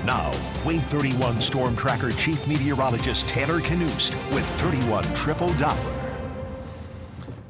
Now, Wave 31 Storm Tracker Chief Meteorologist Taylor Knust with 31 Triple Doppler.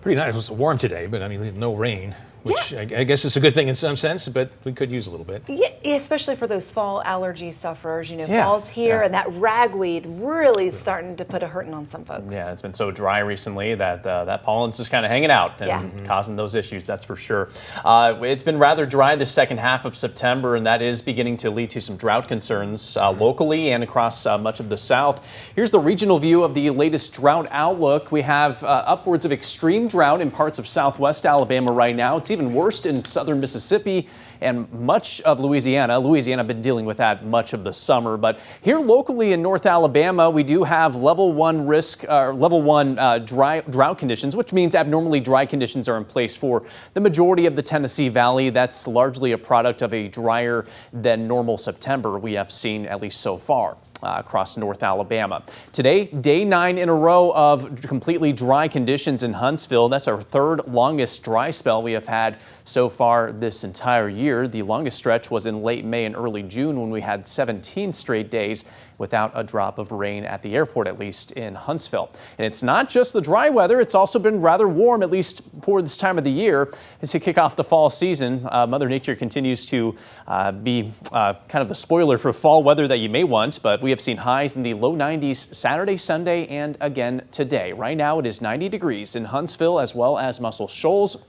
Pretty nice. It was warm today, but I mean, no rain, which I guess is a good thing in some sense, but we could use a little bit. Yeah, especially for those fall allergy sufferers. You know, fall's here, and that ragweed really starting to put a hurting on some folks. Yeah, it's been so dry recently that that pollen's just kind of hanging out and causing those issues, that's for sure. It's been rather dry the second half of September, and that is beginning to lead to some drought concerns locally and across much of the South. Here's the regional view of the latest drought outlook. We have upwards of extreme drought in parts of southwest Alabama right now. It's even worse in southern Mississippi and much of Louisiana. Louisiana been dealing with that much of the summer, but here locally in North Alabama, we do have level 1 risk, level 1 drought conditions, which means abnormally dry conditions are in place for the majority of the Tennessee Valley. That's largely a product of a drier than normal September we have seen, at least so far. Across North Alabama. Today, day 9 in a row of completely dry conditions in Huntsville. That's our third longest dry spell we have had so far this entire year. The longest stretch was in late May and early June when we had 17 straight days without a drop of rain at the airport, at least in Huntsville. And it's not just the dry weather, it's also been rather warm, at least for this time of the year. And to kick off the fall season, Mother Nature continues to be kind of the spoiler for fall weather that you may want, but we have seen highs in the low 90s Saturday, Sunday, and again today. Right now it is 90 degrees in Huntsville as well as Muscle Shoals.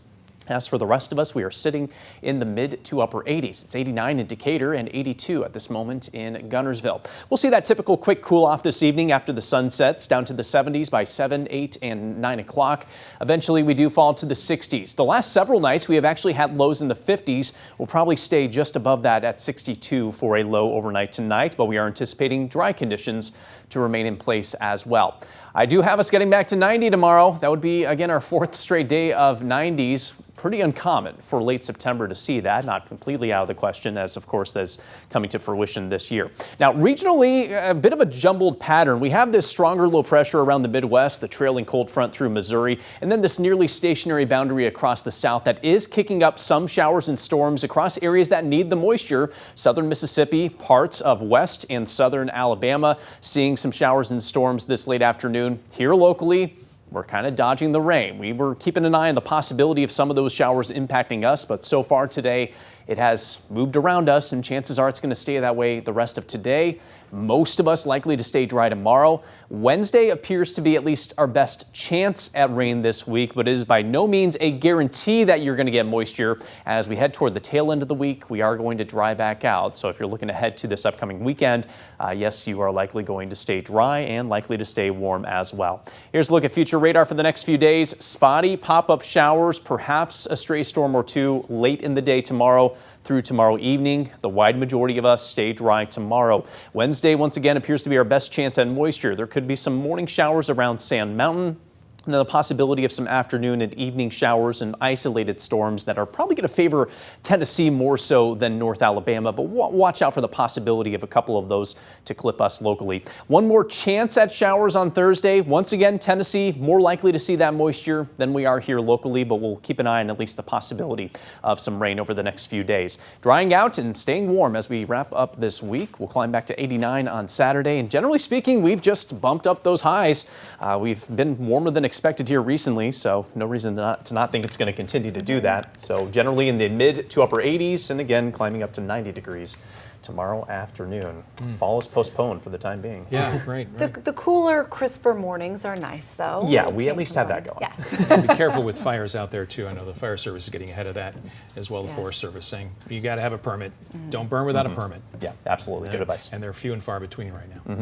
As for the rest of us, we are sitting in the mid to upper 80s. It's 89 in Decatur and 82 at this moment in Guntersville. We'll see that typical quick cool off this evening after the sun sets, down to the 70s by 7, 8, and 9 o'clock. Eventually, we do fall to the 60s. The last several nights, we have actually had lows in the 50s. We'll probably stay just above that at 62 for a low overnight tonight, but we are anticipating dry conditions to remain in place as well. I do have us getting back to 90 tomorrow. That would be, again, our 4th straight day of 90s. Pretty uncommon for late September to see that. Not completely out of the question, as of course that's coming to fruition this year. Now, regionally, a bit of a jumbled pattern. We have this stronger low pressure around the Midwest, the trailing cold front through Missouri, and then this nearly stationary boundary across the South that is kicking up some showers and storms across areas that need the moisture. Southern Mississippi, parts of west and southern Alabama, seeing some showers and storms this late afternoon. Here locally, we're kind of dodging the rain. We were keeping an eye on the possibility of some of those showers impacting us, but so far today, it has moved around us, and chances are it's going to stay that way the rest of today. Most of us likely to stay dry tomorrow. Wednesday appears to be at least our best chance at rain this week, but it is by no means a guarantee that you're going to get moisture. As we head toward the tail end of the week, we are going to dry back out. So if you're looking ahead to this upcoming weekend, yes, you are likely going to stay dry and likely to stay warm as well. Here's a look at future radar for the next few days. Spotty pop-up showers, perhaps a stray storm or two late in the day tomorrow through tomorrow evening. The wide majority of us stay dry tomorrow. Wednesday, once again, appears to be our best chance at moisture. There could be some morning showers around Sand Mountain, and then the possibility of some afternoon and evening showers and isolated storms that are probably going to favor Tennessee more so than North Alabama, but watch out for the possibility of a couple of those to clip us locally. One more chance at showers on Thursday. Once again, Tennessee more likely to see that moisture than we are here locally, but we'll keep an eye on at least the possibility of some rain over the next few days. Drying out and staying warm as we wrap up this week. We'll climb back to 89 on Saturday, and generally speaking, we've just bumped up those highs. We've been warmer than expected here recently, so no reason to not think it's going to continue to do that. So generally in the mid to upper 80s, and again climbing up to 90 degrees tomorrow afternoon. Fall is postponed for the time being. Yeah, right. The cooler, crisper mornings are nice, though. Yeah, we at least have that going. Yes. Be careful with fires out there too. I know the fire service is getting ahead of that, as well the Forest Service saying you got to have a permit. Don't burn without a permit. Yeah, absolutely. Good advice. And they're few and far between right now.